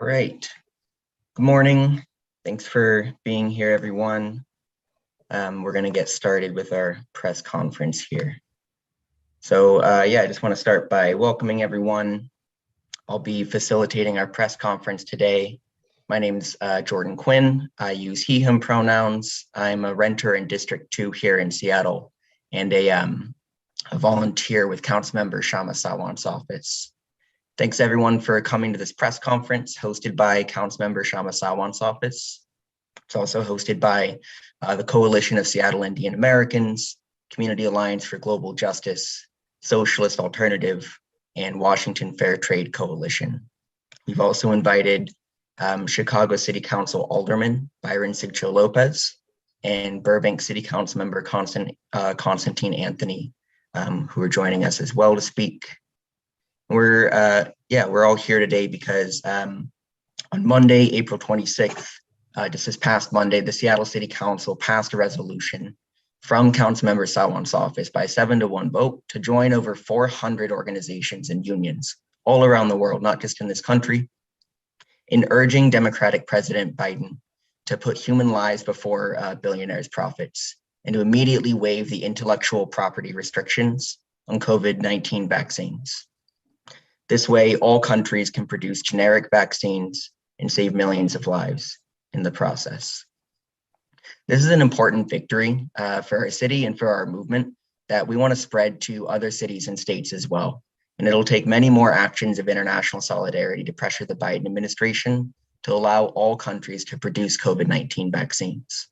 All right. Good morning. Thanks for being here, everyone. We're going to get started with our press conference here. So I just want to start by welcoming everyone. I'll be facilitating our press conference today. My name's Jordan Quinn. I use he, him pronouns. I'm a renter in District 2 here in Seattle and a volunteer with Councilmember Kshama Sawant's office. Thanks everyone for coming to this press conference hosted by Councilmember Kshama Sawant's office. It's also hosted by the Coalition of Seattle Indian Americans, Community Alliance for Global Justice, Socialist Alternative, and Washington Fair Trade Coalition. We've also invited Chicago City Council Alderman Byron Sigcho Lopez and Burbank City Council Member Constantine Anthony, who are joining us as well to speak. We're all here today because on Monday, April 26th, just this past Monday, the Seattle City Council passed a resolution from Councilmember Sawant's office by 7-1 vote to join over 400 organizations and unions all around the world, not just in this country, in urging Democratic President Biden to put human lives before billionaires' profits and to immediately waive the intellectual property restrictions on COVID-19 vaccines. This way, all countries can produce generic vaccines and save millions of lives in the process. This is an important victory for our city and for our movement that we want to spread to other cities and states as well. And it'll take many more actions of international solidarity to pressure the Biden administration to allow all countries to produce COVID-19 vaccines.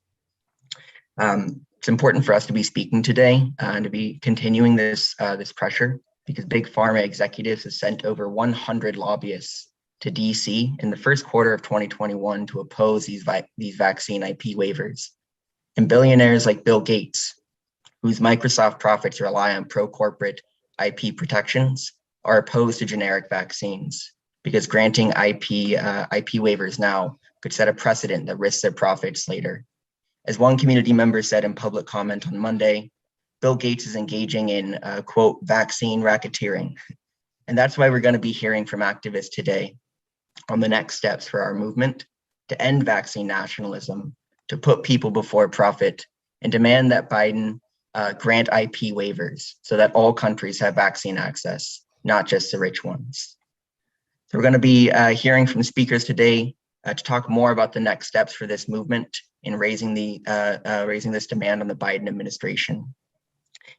It's important for us to be speaking today and to be continuing this pressure, because Big Pharma executives have sent over 100 lobbyists to DC in the first quarter of 2021 to oppose these vaccine IP waivers. And billionaires like Bill Gates, whose Microsoft profits rely on pro-corporate IP protections, are opposed to generic vaccines because granting IP waivers now could set a precedent that risks their profits later. As one community member said in public comment on Monday, Bill Gates is engaging in, quote, vaccine racketeering. And that's why we're going to be hearing from activists today on the next steps for our movement to end vaccine nationalism, to put people before profit, and demand that Biden grant IP waivers so that all countries have vaccine access, not just the rich ones. So we're going to be hearing from speakers today to talk more about the next steps for this movement in raising this demand on the Biden administration.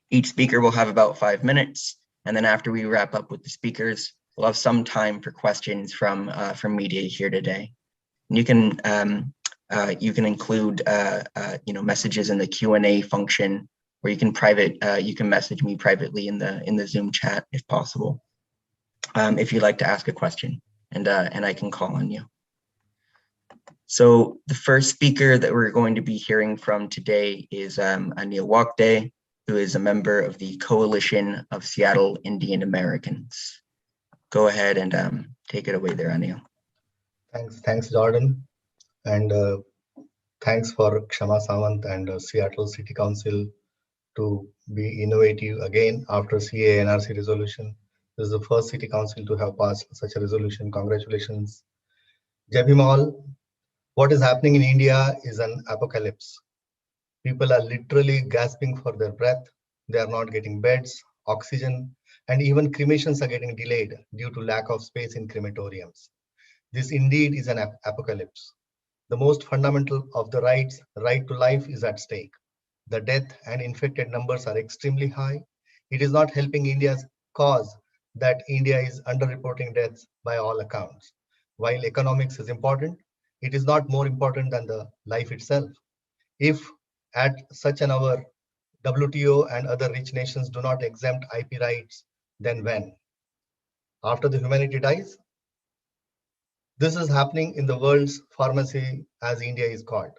Each speaker will have about 5 minutes, and then after we wrap up with the speakers, we'll have some time for questions from media here today. And you can include messages in the Q&A function, or you can message me privately in the Zoom chat if possible, if you'd like to ask a question, and I can call on you. So the first speaker that we're going to be hearing from today is Anil Wakde, who is a member of the Coalition of Seattle Indian Americans. Go ahead and take it away there, Anil. Thanks, Jordan, and thanks for Kshama Sawant and Seattle City Council to be innovative again after CA NRC resolution. This is the first City Council to have passed such a resolution. Congratulations. Jai Bhim all. What is happening in India is an apocalypse. People are literally gasping for their breath. They are not getting beds, oxygen, and even cremations are getting delayed due to lack of space in crematoriums. This indeed is an apocalypse. The most fundamental of the rights, right to life, is at stake. The death and infected numbers are extremely high. It is not helping India's cause that India is underreporting deaths by all accounts. While economics is important, it is not more important than the life itself. If at such an hour, WTO and other rich nations do not exempt IP rights, then when? After the humanity dies? This is happening in the world's pharmacy, as India is called.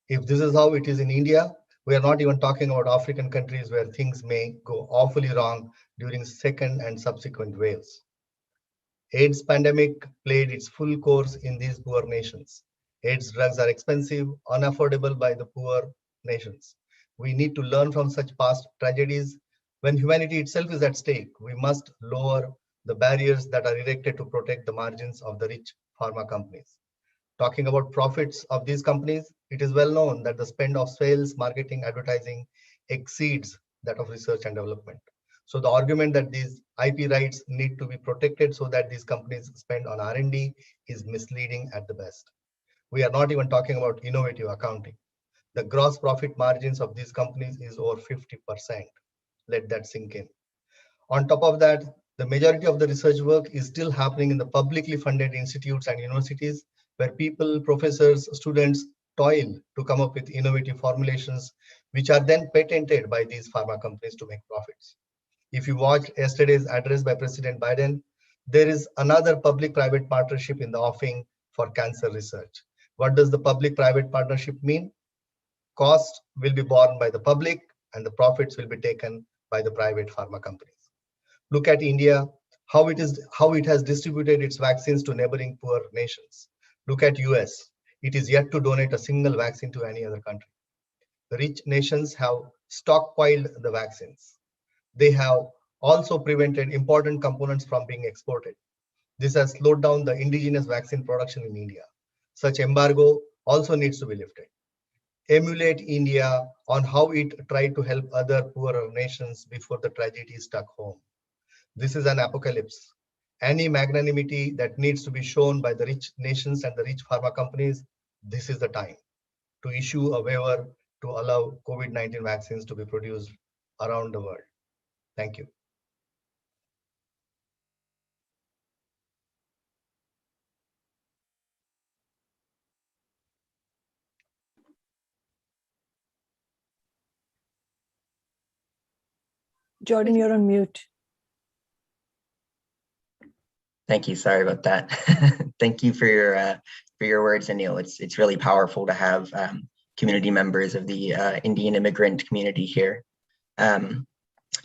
If this is how it is in India, we are not even talking about African countries where things may go awfully wrong during second and subsequent waves. AIDS pandemic played its full course in these poor nations. AIDS drugs are expensive, unaffordable by the poor nations. We need to learn from such past tragedies. When humanity itself is at stake, we must lower the barriers that are erected to protect the margins of the rich pharma companies. Talking about profits of these companies, it is well known that the spend of sales, marketing, advertising exceeds that of research and development. So the argument that these IP rights need to be protected so that these companies spend on R&D is misleading at the best. We are not even talking about innovative accounting. The gross profit margins of these companies is over 50%. Let that sink in. On top of that, the majority of the research work is still happening in the publicly funded institutes and universities where people, professors, students toil to come up with innovative formulations, which are then patented by these pharma companies to make profits. If you watched yesterday's address by President Biden, there is another public-private partnership in the offing for cancer research. What does the public-private partnership mean? Cost will be borne by the public and the profits will be taken by the private pharma companies. Look at India, how it has distributed its vaccines to neighboring poor nations. Look at US, it is yet to donate a single vaccine to any other country. The rich nations have stockpiled the vaccines. They have also prevented important components from being exported. This has slowed down the indigenous vaccine production in India. Such embargo also needs to be lifted. Emulate India on how it tried to help other poorer nations before the tragedy struck home. This is an apocalypse. Any magnanimity that needs to be shown by the rich nations and the rich pharma companies, this is the time to issue a waiver to allow COVID-19 vaccines to be produced around the world. Thank you. Jordan, you're on mute. Thank you. Sorry about that. Thank you for your words, Anil. It's really powerful to have community members of the Indian immigrant community here. And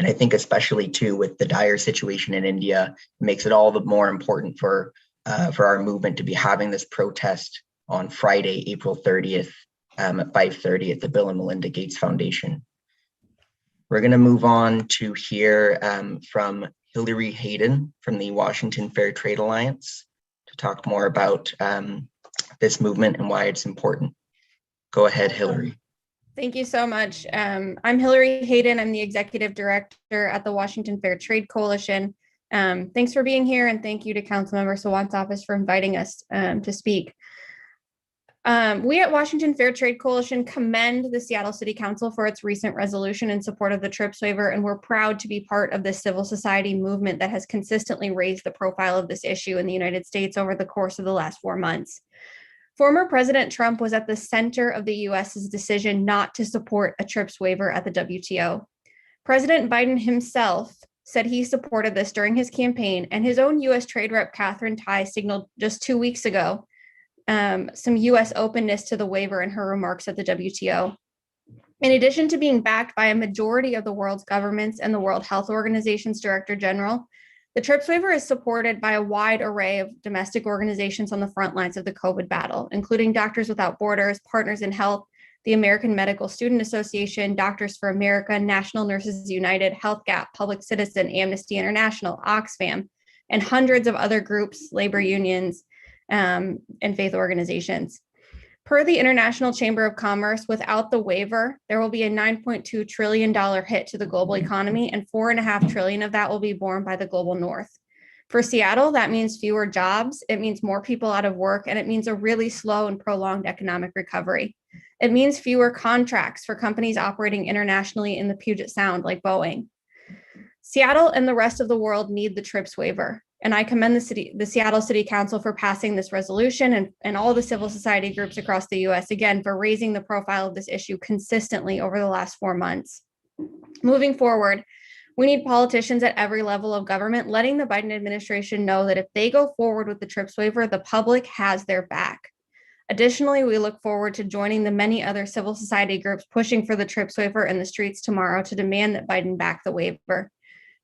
I think especially too with the dire situation in India, it makes it all the more important for our movement to be having this protest on Friday, April 30th at 5:30 at the Bill and Melinda Gates Foundation. We're going to move on to hear from Hillary Hayden from the Washington Fair Trade Alliance to talk more about this movement and why it's important. Go ahead, Hillary. Thank you so much. I'm Hillary Hayden. I'm the executive director at the Washington Fair Trade Coalition. Thanks for being here, and thank you to Councilmember Sawant's office for inviting us to speak. We at Washington Fair Trade Coalition commend the Seattle City Council for its recent resolution in support of the TRIPS waiver, and we're proud to be part of this civil society movement that has consistently raised the profile of this issue in the United States over the course of the last 4 months. Former President Trump was at the center of the US's decision not to support a TRIPS waiver at the WTO. President Biden himself said he supported this during his campaign, and his own US Trade Rep Catherine Tai signaled just 2 weeks ago some US openness to the waiver in her remarks at the WTO. In addition to being backed by a majority of the world's governments and the World Health Organization's Director General, the TRIPS waiver is supported by a wide array of domestic organizations on the front lines of the COVID battle, including Doctors Without Borders, Partners in Health, the American Medical Student Association, Doctors for America, National Nurses United, Health Gap, Public Citizen, Amnesty International, Oxfam, and hundreds of other groups, labor unions, and faith organizations. Per the International Chamber of Commerce, without the waiver, there will be a $9.2 trillion hit to the global economy, and $4.5 trillion of that will be borne by the global north. For Seattle, that means fewer jobs, it means more people out of work, and it means a really slow and prolonged economic recovery. It means fewer contracts for companies operating internationally in the Puget Sound like Boeing. Seattle and the rest of the world need the TRIPS waiver. And I commend the Seattle City Council for passing this resolution and all the civil society groups across the US, again, for raising the profile of this issue consistently over the last 4 months. Moving forward, we need politicians at every level of government letting the Biden administration know that if they go forward with the TRIPS waiver, the public has their back. Additionally, we look forward to joining the many other civil society groups pushing for the TRIPS waiver in the streets tomorrow to demand that Biden back the waiver.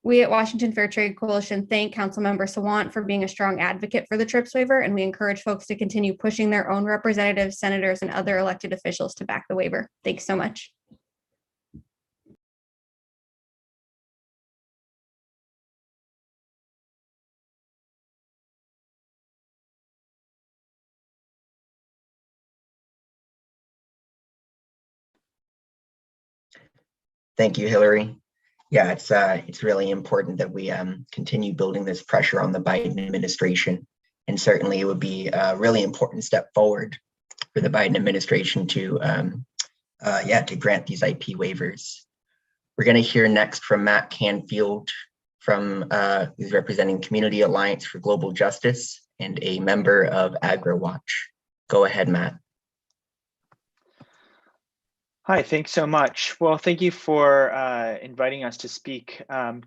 We at Washington Fair Trade Coalition thank Councilmember Sawant for being a strong advocate for the TRIPS waiver, and we encourage folks to continue pushing their own representatives, senators, and other elected officials to back the waiver. Thanks so much. Thank you, Hillary. Yeah, it's really important that we continue building this pressure on the Biden administration. And certainly it would be a really important step forward for the Biden administration to to grant these IP waivers. We're going to hear next from Matt Canfield, who's representing Community Alliance for Global Justice and a member of AgriWatch. Go ahead, Matt. Hi, thanks so much. Well, thank you for inviting us to speak.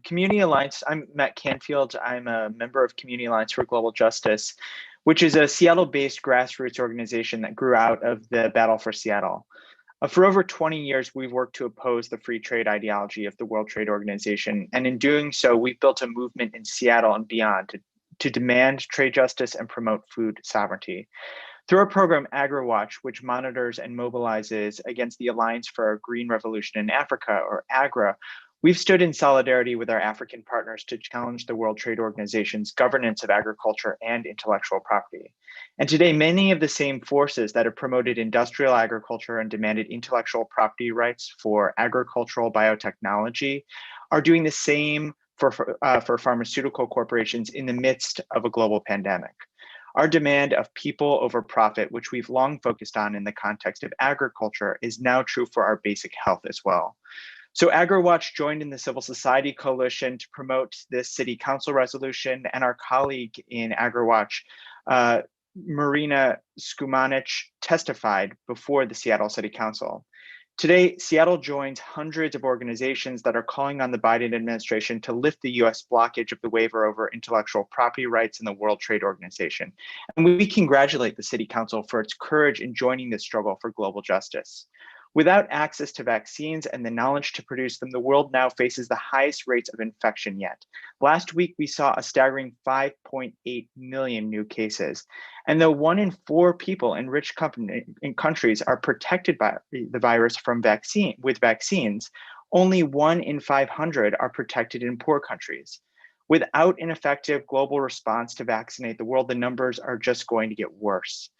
Community Alliance, I'm Matt Canfield. I'm a member of Community Alliance for Global Justice, which is a Seattle-based grassroots organization that grew out of the Battle for Seattle. For over 20 years, we've worked to oppose the free trade ideology of the World Trade Organization. And in doing so, we've built a movement in Seattle and beyond to demand trade justice and promote food sovereignty. Through our program, AgriWatch, which monitors and mobilizes against the Alliance for a Green Revolution in Africa, or AGRA, we've stood in solidarity with our African partners to challenge the World Trade Organization's governance of agriculture and intellectual property. And today, many of the same forces that have promoted industrial agriculture and demanded intellectual property rights for agricultural biotechnology are doing the same for pharmaceutical corporations in the midst of a global pandemic. Our demand of people over profit, which we've long focused on in the context of agriculture, is now true for our basic health as well. So AgriWatch joined in the civil society coalition to promote this city council resolution, and our colleague in AgriWatch, Marina Skumanich, testified before the Seattle City Council. Today, Seattle joins hundreds of organizations that are calling on the Biden administration to lift the US blockage of the waiver over intellectual property rights in the World Trade Organization. And we congratulate the City Council for its courage in joining this struggle for global justice. Without access to vaccines and the knowledge to produce them, the world now faces the highest rates of infection yet. Last week, we saw a staggering 5.8 million new cases. And though 1 in 4 people in rich countries are protected by the virus with vaccines, only 1 in 500 are protected in poor countries. Without an effective global response to vaccinate the world, the numbers are just going to get worse.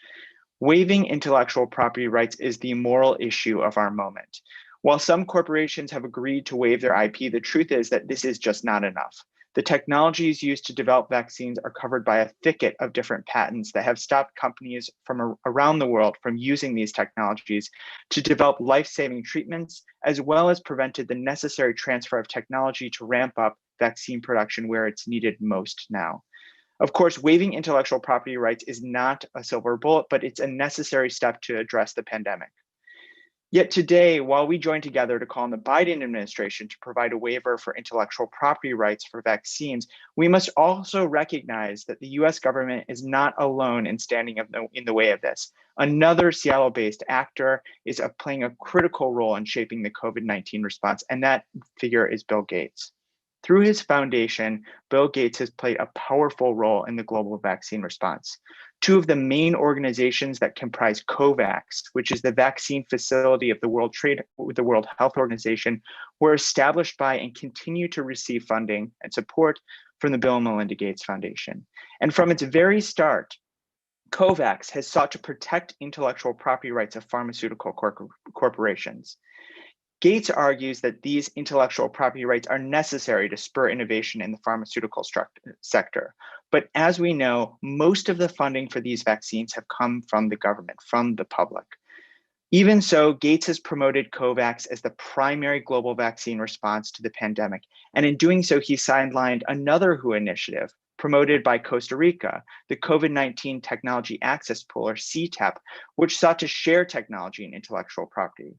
Waiving intellectual property rights is the moral issue of our moment. While some corporations have agreed to waive their IP, the truth is that this is just not enough. The technologies used to develop vaccines are covered by a thicket of different patents that have stopped companies from around the world from using these technologies to develop life-saving treatments, as well as prevented the necessary transfer of technology to ramp up vaccine production where it's needed most now. Of course, waiving intellectual property rights is not a silver bullet, but it's a necessary step to address the pandemic. Yet today, while we join together to call on the Biden administration to provide a waiver for intellectual property rights for vaccines, we must also recognize that the US government is not alone in standing in the way of this. Another Seattle-based actor is playing a critical role in shaping the COVID-19 response, and that figure is Bill Gates. Through his foundation, Bill Gates has played a powerful role in the global vaccine response. 2 of the main organizations that comprise COVAX, which is the vaccine facility of the World Health Organization, were established by and continue to receive funding and support from the Bill and Melinda Gates Foundation. And from its very start, COVAX has sought to protect intellectual property rights of pharmaceutical corporations. Gates argues that these intellectual property rights are necessary to spur innovation in the pharmaceutical sector. But as we know, most of the funding for these vaccines have come from the government, from the public. Even so, Gates has promoted COVAX as the primary global vaccine response to the pandemic. And in doing so, he sidelined another WHO initiative promoted by Costa Rica, the COVID-19 Technology Access Pool, or CTAP, which sought to share technology and intellectual property.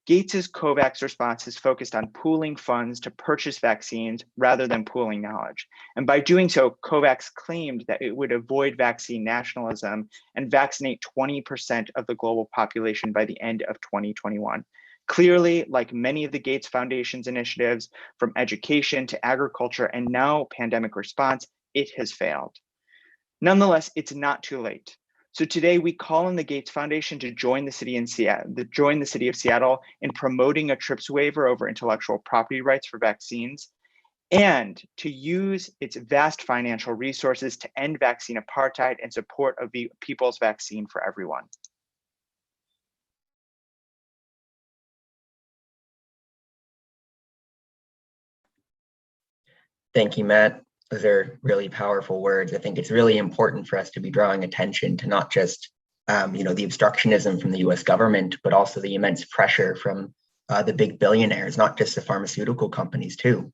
Gates's COVAX response is focused on pooling funds to purchase vaccines rather than pooling knowledge. And by doing so, COVAX claimed that it would avoid vaccine nationalism and vaccinate 20% of the global population by the end of 2021. Clearly, like many of the Gates Foundation's initiatives, from education to agriculture and now pandemic response, it has failed. Nonetheless, it's not too late. So today we call on the Gates Foundation to join the city of Seattle in promoting a TRIPS waiver over intellectual property rights for vaccines, and to use its vast financial resources to end vaccine apartheid and support of the people's vaccine for everyone. Thank you, Matt. Those are really powerful words. I think it's really important for us to be drawing attention to not just the obstructionism from the US government, but also the immense pressure from the big billionaires, not just the pharmaceutical companies too,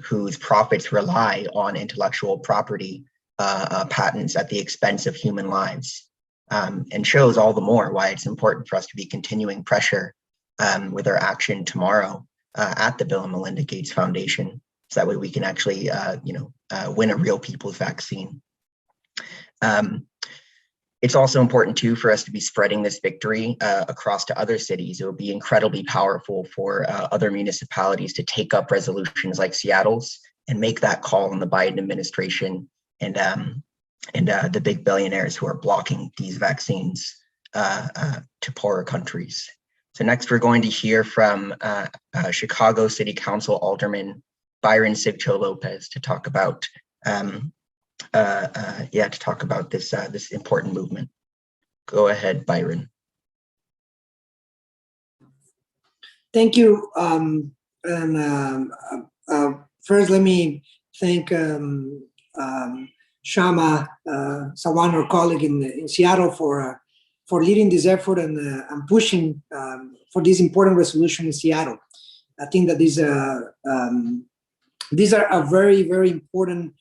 whose profits rely on intellectual property patents at the expense of human lives, and shows all the more why it's important for us to be continuing pressure with our action tomorrow at the Bill and Melinda Gates Foundation, so that way we can actually win a real people's vaccine. It's also important too for us to be spreading this victory across to other cities. It would be incredibly powerful for other municipalities to take up resolutions like Seattle's and make that call on the Biden administration and the big billionaires who are blocking these vaccines to poorer countries. So next, we're going to hear from Chicago City Council Alderman Byron Sigcho Lopez to talk about this important movement. Go ahead, Byron. Thank you. First, let me thank Kshama Sawant, our colleague in Seattle, for leading this effort and pushing for this important resolution in Seattle. I think that these are very, very important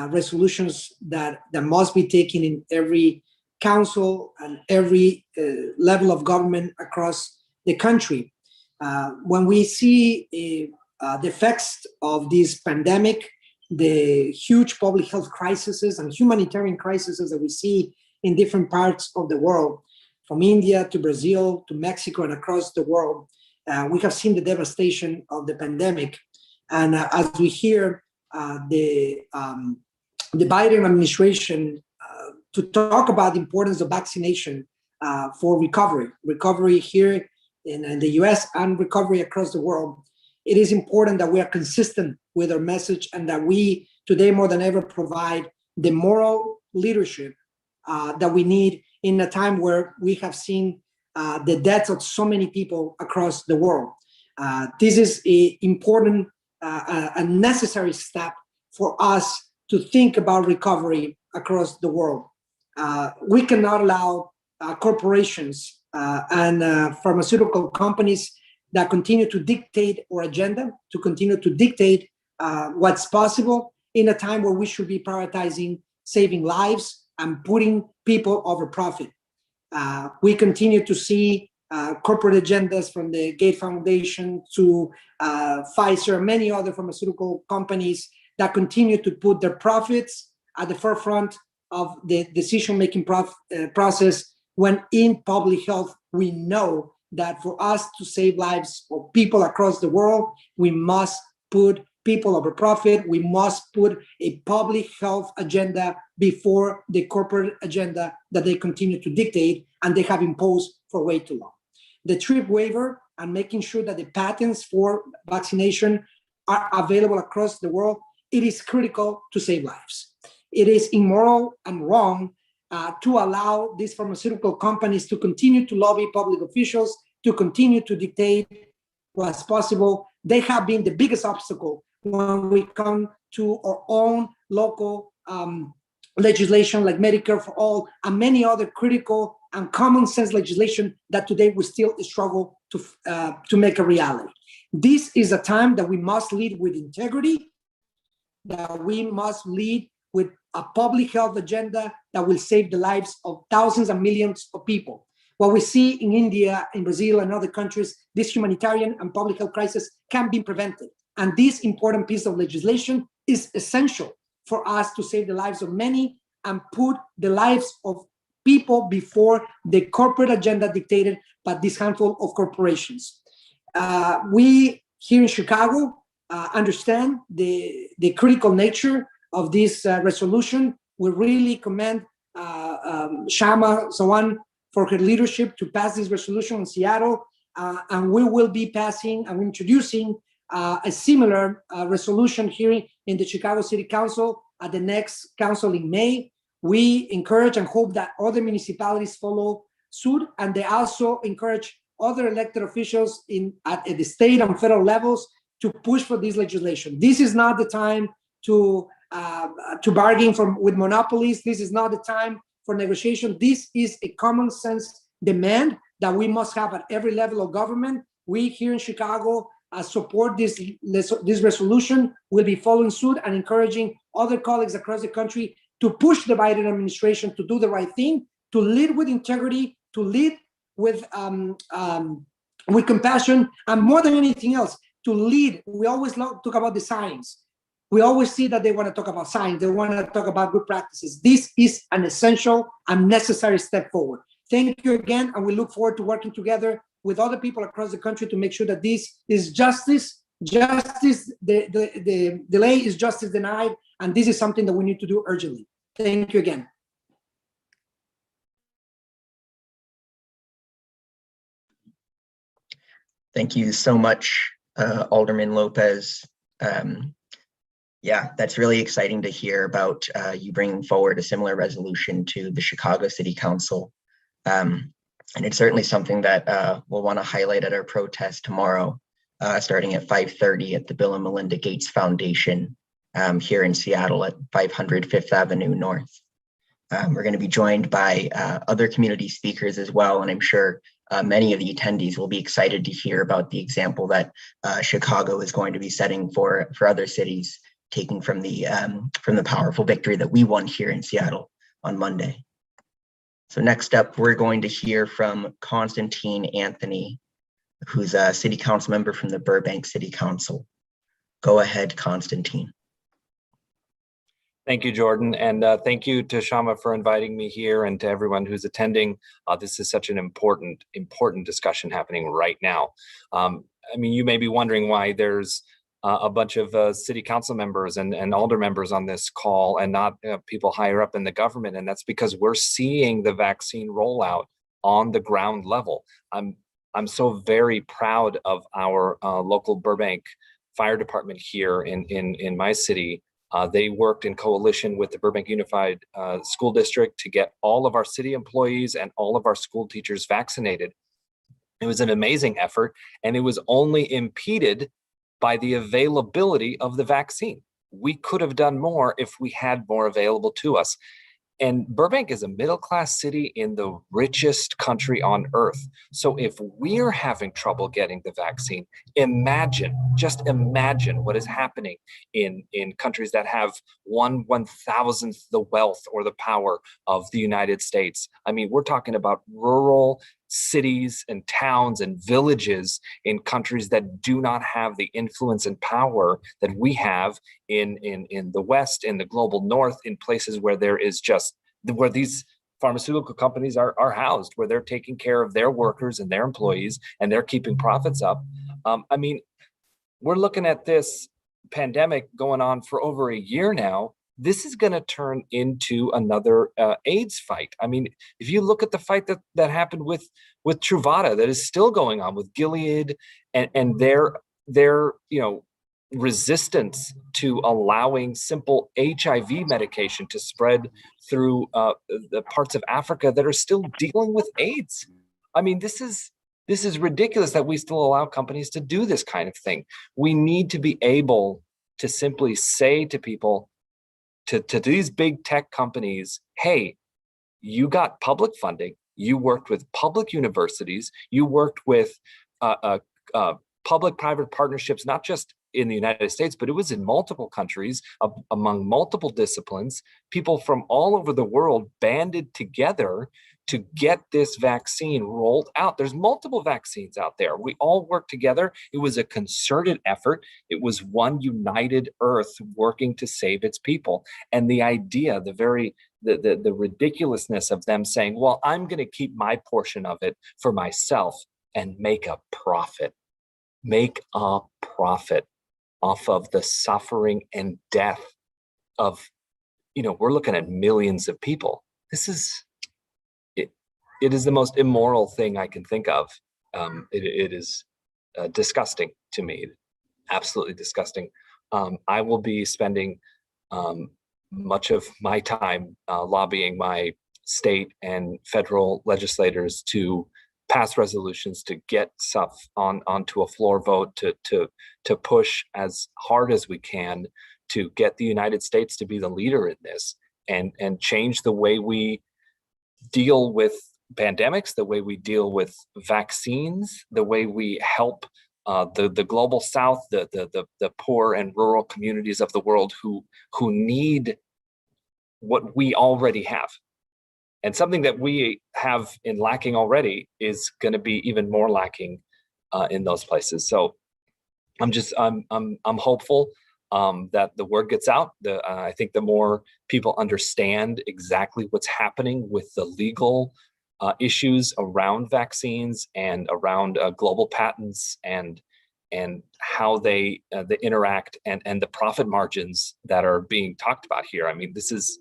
resolutions that must be taken in every council and every level of government across the country. When we see the effects of this pandemic, the huge public health crises and humanitarian crises that we see in different parts of the world, from India to Brazil to Mexico and across the world, we have seen the devastation of the pandemic. And as we hear the Biden administration to talk about the importance of vaccination for recovery here in the US and recovery across the world, it is important that we are consistent with our message and that we today more than ever provide the moral leadership that we need in a time where we have seen the deaths of so many people across the world. This is an important and necessary step for us to think about recovery across the world. We cannot allow corporations and pharmaceutical companies that continue to dictate our agenda, to continue to dictate what's possible in a time where we should be prioritizing saving lives and putting people over profit. We continue to see corporate agendas from the Gates Foundation to Pfizer, many other pharmaceutical companies that continue to put their profits at the forefront of the decision-making process, when in public health, we know that for us to save lives of people across the world, we must put people over profit. We must put a public health agenda before the corporate agenda that they continue to dictate and they have imposed for way too long. The trip waiver and making sure that the patents for vaccination are available across the world, it is critical to save lives. It is immoral and wrong to allow these pharmaceutical companies to continue to lobby public officials, to continue to dictate what's possible. They have been the biggest obstacle when we come to our own local legislation like Medicare for All and many other critical and common sense legislation that today we still struggle to make a reality. This is a time that we must lead with integrity, that we must lead with a public health agenda that will save the lives of thousands and millions of people. What we see in India, in Brazil, and other countries, this humanitarian and public health crisis can be prevented. And this important piece of legislation is essential for us to save the lives of many and put the lives of people before the corporate agenda dictated by this handful of corporations. We here in Chicago understand the critical nature of this resolution. We really commend Kshama Sawant for her leadership to pass this resolution in Seattle, and we will be passing and introducing a similar resolution here in the Chicago City Council at the next council in May. We encourage and hope that other municipalities follow suit, and they also encourage other elected officials at the state and federal levels to push for this legislation. This is not the time to bargain with monopolies. This is not the time for negotiation. This is a common sense demand that we must have at every level of government. We here in Chicago support this resolution. We'll be following suit and encouraging other colleagues across the country to push the Biden administration to do the right thing, to lead with integrity, to lead with compassion, and more than anything else, to lead. We always talk about the science. We always see that they want to talk about science. They want to talk about good practices. This is an essential and necessary step forward. Thank you again, and we look forward to working together with other people across the country to make sure that this is justice. The delay is justice denied, and this is something that we need to do urgently. Thank you again. Thank you so much, Alderman Lopez. Yeah, that's really exciting to hear about you bringing forward a similar resolution to the Chicago City Council. And it's certainly something that we'll want to highlight at our protest tomorrow, starting at 5:30 at the Bill and Melinda Gates Foundation here in Seattle at 500 Fifth Avenue North. We're going to be joined by other community speakers as well, and I'm sure many of the attendees will be excited to hear about the example that Chicago is going to be setting for other cities, taking from the powerful victory that we won here in Seattle on Monday. So next up, we're going to hear from Constantine Anthony, who's a city council member from the Burbank City Council. Go ahead, Constantine. Thank you, Jordan, and thank you to Kshama for inviting me here, and to everyone who's attending. This is such an important discussion happening right now. I mean, you may be wondering why there's a bunch of city council members and alder members on this call and not people higher up in the government, and that's because we're seeing the vaccine rollout on the ground level. I'm so very proud of our local Burbank Fire Department here in my city. They worked in coalition with the Burbank Unified School District to get all of our city employees and all of our school teachers vaccinated. It was an amazing effort, and it was only impeded by the availability of the vaccine. We could have done more if we had more available to us. And Burbank is a middle-class city in the richest country on earth. So if we're having trouble getting the vaccine, just imagine what is happening in countries that have 1/1000th the wealth or the power of the United States. I mean, we're talking about rural cities and towns and villages in countries that do not have the influence and power that we have in the West, in the global North, in places where there is where these pharmaceutical companies are housed, where they're taking care of their workers and their employees, and they're keeping profits up. I mean, we're looking at this pandemic going on for over a year now. This is going to turn into another AIDS fight. I mean, if you look at the fight that happened with Truvada, that is still going on with Gilead and their resistance to allowing simple HIV medication to spread through the parts of Africa that are still dealing with AIDS. I mean, this is ridiculous that we still allow companies to do this kind of thing. We need to be able to simply say to people, to these big tech companies, hey, you got public funding, you worked with public universities, you worked with public-private partnerships, not just in the United States, but it was in multiple countries, among multiple disciplines. People from all over the world banded together to get this vaccine rolled out. There's multiple vaccines out there. We all worked together. It was a concerted effort. It was one united Earth working to save its people. And the idea, the ridiculousness of them saying, well, I'm going to keep my portion of it for myself and make a profit. Make a profit off of the suffering and death of, we're looking at millions of people. It is the most immoral thing I can think of. It is disgusting to me, absolutely disgusting. I will be spending much of my time lobbying my state and federal legislators to pass resolutions to get stuff onto a floor vote to push as hard as we can to get the United States to be the leader in this and change the way we deal with pandemics, the way we deal with vaccines, the way we help the global South, the poor and rural communities of the world who need what we already have. And something that we have in lacking already is going to be even more lacking in those places. So I'm hopeful that the word gets out. I think the more people understand exactly what's happening with the legal issues around vaccines and around global patents and how they interact and the profit margins that are being talked about here. I mean, this is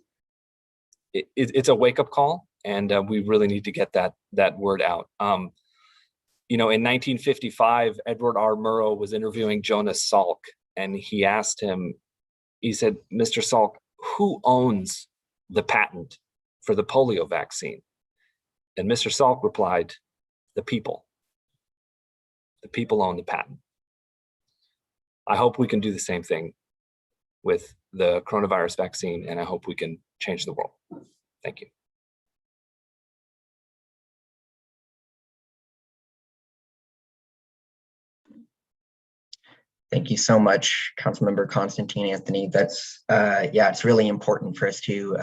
it's a wake-up call, and we really need to get that word out. You know, in 1955, Edward R. Murrow was interviewing Jonas Salk, and he asked him, he said, "Mr. Salk, who owns the patent for the polio vaccine?" And Mr. Salk replied, "The people. The people own the patent." I hope we can do the same thing with the coronavirus vaccine, and I hope we can change the world. Thank you. Thank you so much, Councilmember Constantine Anthony. That's yeah, it's really important for us to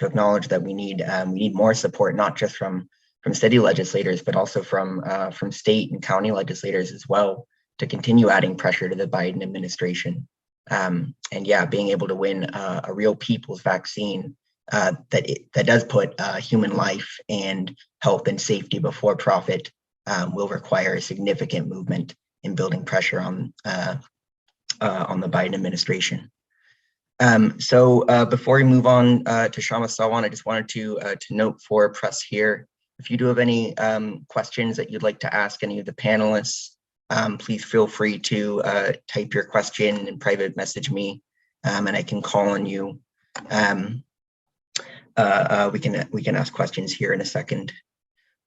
acknowledge that we need more support, not just from city legislators, but also from state and county legislators as well, to continue adding pressure to the Biden administration. And yeah, being able to win a real people's vaccine that does put human life and health and safety before profit will require a significant movement in building pressure on the Biden administration. So before we move on to Kshama Sawant, I just wanted to note for press here, if you do have any questions that you'd like to ask any of the panelists, please feel free to type your question and private message me, and I can call on you. We can ask questions here in a second,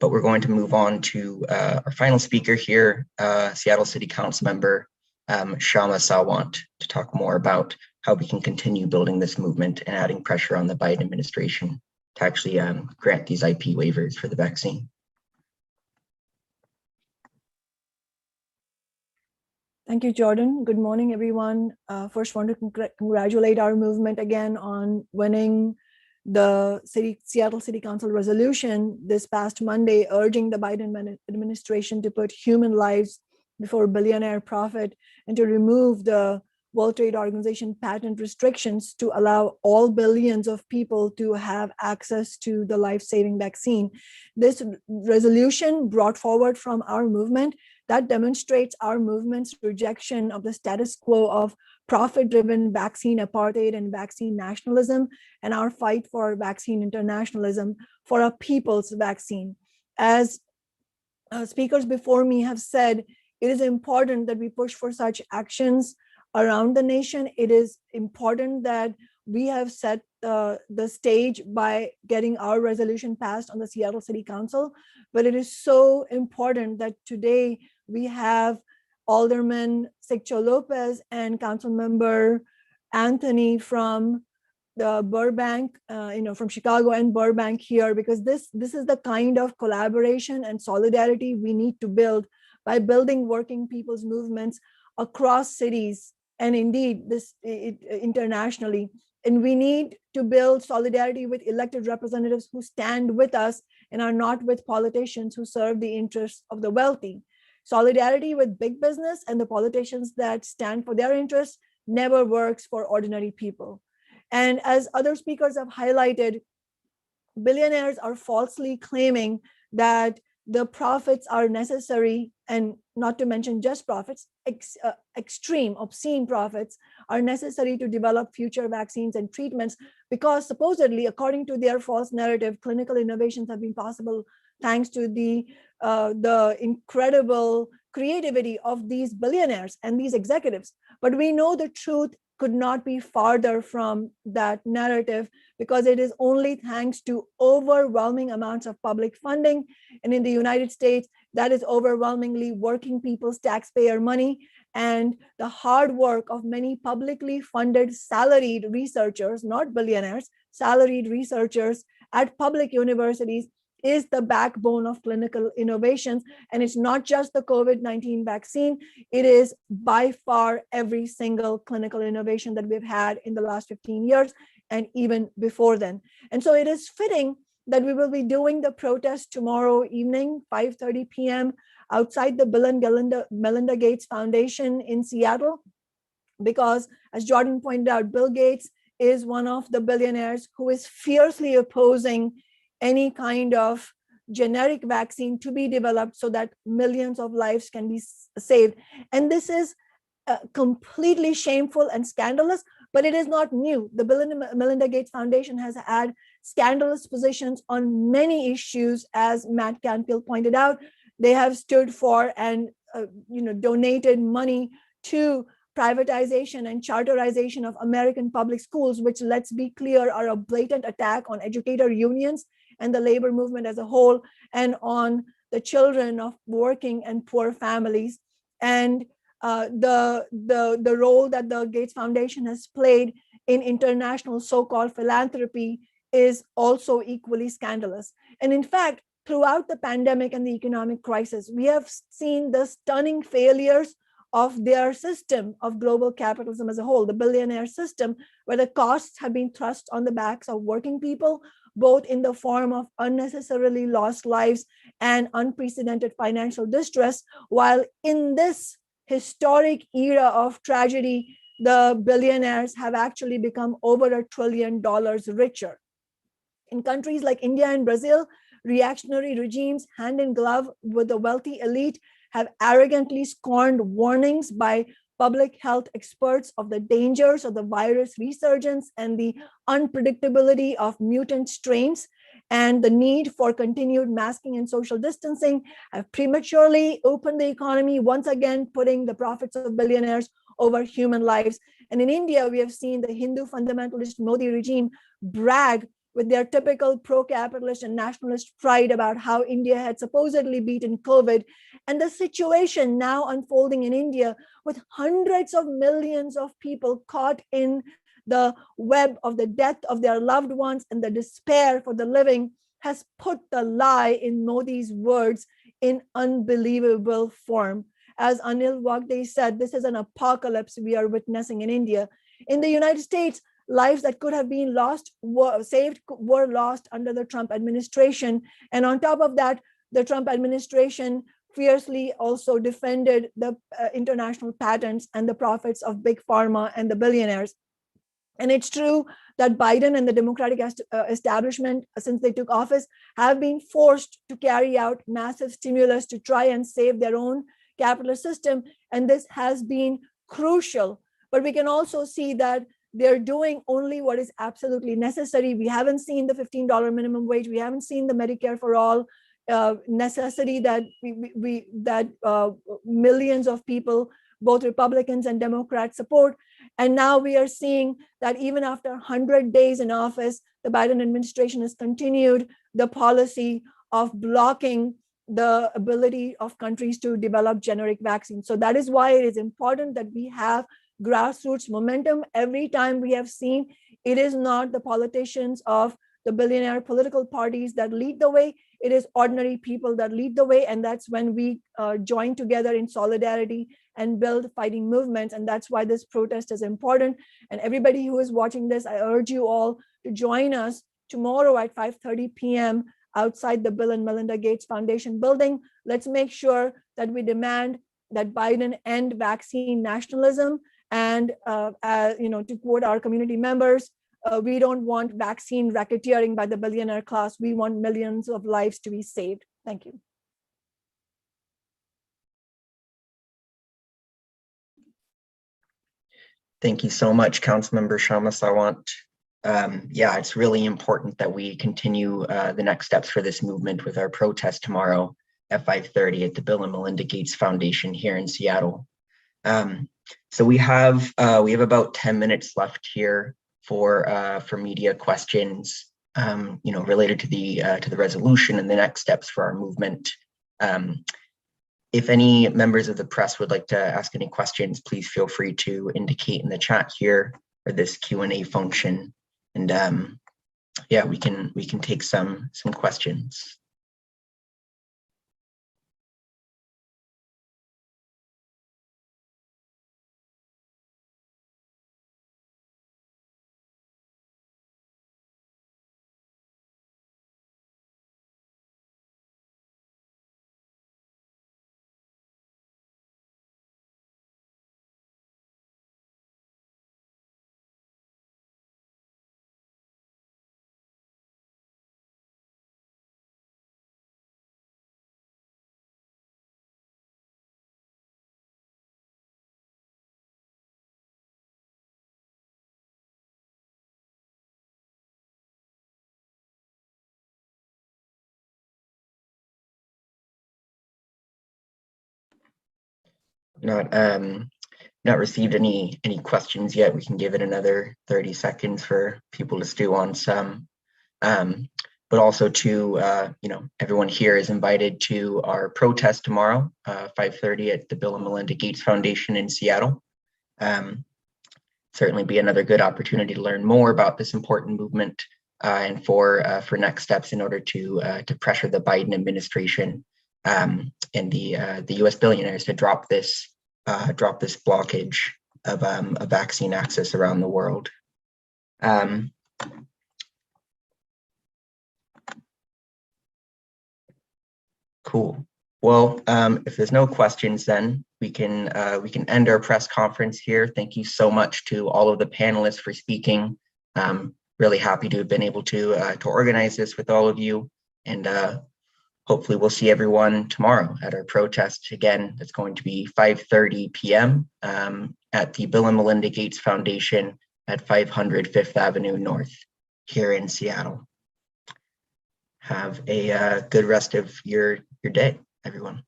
but we're going to move on to our final speaker here, Seattle City Council member Kshama Sawant, to talk more about how we can continue building this movement and adding pressure on the Biden administration to actually grant these IP waivers for the vaccine. Thank you, Jordan. Good morning, everyone. First, want to congratulate our movement again on winning the Seattle City Council resolution this past Monday, urging the Biden administration to put human lives before billionaire profit and to remove the World Trade Organization patent restrictions to allow all billions of people to have access to the life-saving vaccine. This resolution brought forward from our movement that demonstrates our movement's rejection of the status quo of profit-driven vaccine apartheid and vaccine nationalism, and our fight for vaccine internationalism for a people's vaccine. As speakers before me have said, it is important that we push for such actions around the nation. It is important that we have set the stage by getting our resolution passed on the Seattle City Council, but it is so important that today we have Alderman Siccho Lopez and Councilmember Anthony from the Burbank, from Chicago and Burbank here, because this is the kind of collaboration and solidarity we need to build by building working people's movements across cities and indeed internationally. And we need to build solidarity with elected representatives who stand with us and are not with politicians who serve the interests of the wealthy. Solidarity with big business and the politicians that stand for their interests never works for ordinary people. And as other speakers have highlighted, billionaires are falsely claiming that the profits are necessary, and not to mention just profits, extreme, obscene profits are necessary to develop future vaccines and treatments, because supposedly, according to their false narrative, clinical innovations have been possible thanks to the incredible creativity of these billionaires and these executives. But we know the truth could not be farther from that narrative, because it is only thanks to overwhelming amounts of public funding. And in the United States, that is overwhelmingly working people's taxpayer money and the hard work of many publicly funded salaried researchers, not billionaires, salaried researchers at public universities is the backbone of clinical innovations. And it's not just the COVID-19 vaccine, it is by far every single clinical innovation that we've had in the last 15 years and even before then. And so it is fitting that we will be doing the protest tomorrow evening, 5:30 p.m. outside the Bill and Melinda Gates Foundation in Seattle, because as Jordan pointed out, Bill Gates is one of the billionaires who is fiercely opposing any kind of generic vaccine to be developed so that millions of lives can be saved. And this is completely shameful and scandalous, but it is not new. The Bill and Melinda Gates Foundation has had scandalous positions on many issues, as Matt Canfield pointed out. They have stood for and donated money to privatization and charterization of American public schools, which, let's be clear, are a blatant attack on educator unions and the labor movement as a whole, and on the children of working and poor families. And the role that the Gates Foundation has played in international so-called philanthropy is also equally scandalous. And in fact, throughout the pandemic and the economic crisis, we have seen the stunning failures of their system of global capitalism as a whole, the billionaire system, where the costs have been thrust on the backs of working people, both in the form of unnecessarily lost lives and unprecedented financial distress, while in this historic era of tragedy, the billionaires have actually become over $1 trillion richer. In countries like India and Brazil, reactionary regimes, hand in glove with the wealthy elite, have arrogantly scorned warnings by public health experts of the dangers of the virus resurgence and the unpredictability of mutant strains, and the need for continued masking and social distancing, have prematurely opened the economy, once again putting the profits of billionaires over human lives. And in India, we have seen the Hindu fundamentalist Modi regime brag with their typical pro-capitalist and nationalist pride about how India had supposedly beaten COVID. And the situation now unfolding in India, with hundreds of millions of people caught in the web of the death of their loved ones and the despair for the living, has put the lie, in Modi's words, in unbelievable form. As Anil Wagde said, this is an apocalypse we are witnessing in India. In the United States, lives that could have been were lost under the Trump administration. And on top of that, the Trump administration fiercely also defended the international patents and the profits of big pharma and the billionaires. And it's true that Biden and the Democratic establishment, since they took office, have been forced to carry out massive stimulus to try and save their own capitalist system. And this has been crucial. But we can also see that they're doing only what is absolutely necessary. We haven't seen the $15 minimum wage. We haven't seen the Medicare for all necessity that millions of people, both Republicans and Democrats, support. And now we are seeing that even after 100 days in office, the Biden administration has continued the policy of blocking the ability of countries to develop generic vaccines. So that is why it is important that we have grassroots momentum. Every time we have seen, it is not the politicians of the billionaire political parties that lead the way, it is ordinary people that lead the way. And that's when we join together in solidarity and build fighting movements. And that's why this protest is important. And everybody who is watching this, I urge you all to join us tomorrow at 5:30 p.m. outside the Bill and Melinda Gates Foundation building. Let's make sure that we demand that Biden end vaccine nationalism. And to quote our community members, we don't want vaccine racketeering by the billionaire class. We want millions of lives to be saved. Thank you. Thank you so much, Councilmember Kshama Sawant. Yeah, it's really important that we continue the next steps for this movement with our protest tomorrow at 5:30 at the Bill and Melinda Gates Foundation here in Seattle. So we have about 10 minutes left here for media questions, related to the resolution and the next steps for our movement. If any members of the press would like to ask any questions, please feel free to indicate in the chat here or this Q&A function. And yeah, we can take some questions. Not received any questions yet. We can give it another 30 seconds for people to stew on some. But also to, everyone here is invited to our protest tomorrow, 5:30 at the Bill and Melinda Gates Foundation in Seattle. Certainly be another good opportunity to learn more about this important movement and for next steps in order to pressure the Biden administration and the U.S. billionaires to drop this blockage of vaccine access around the world. Cool. Well, if there's no questions, then we can end our press conference here. Thank you so much to all of the panelists for speaking. Really happy to have been able to organize this with all of you, and hopefully we'll see everyone tomorrow at our protest. Again, it's going to be 5:30 p.m. At the Bill and Melinda Gates Foundation at 500 Fifth Avenue North here in Seattle. Have a good rest of your day, everyone.